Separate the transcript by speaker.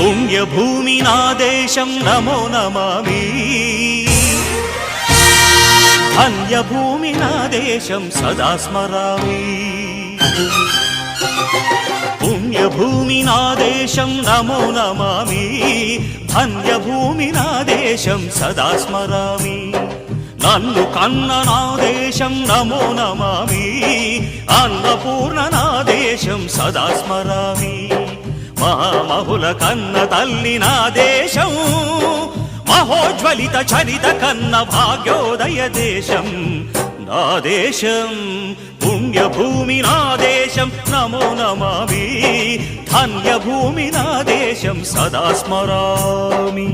Speaker 1: పుణ్యభూమి నా దేశం నమో నమామి ధన్యభూమి నా దేశం సదా స్మరామి పుణ్యభూమి నా దేశం నమో నమామి ధన్యభూమి నా దేశం సదా స్మరామి నన్ను కన్న నా దేశం నమో నమామి అన్నపూర్ణ నా దేశం సదా స్మరామి మహామహుల కన్న తల్లి నా దేశం మహోజ్వలిత చరిత కన్న భాగ్యోదయ దేశం నా దేశం పుణ్యభూమి నా దేశం నమో నమామి ధన్యభూమి నా దేశం సదా స్మరామి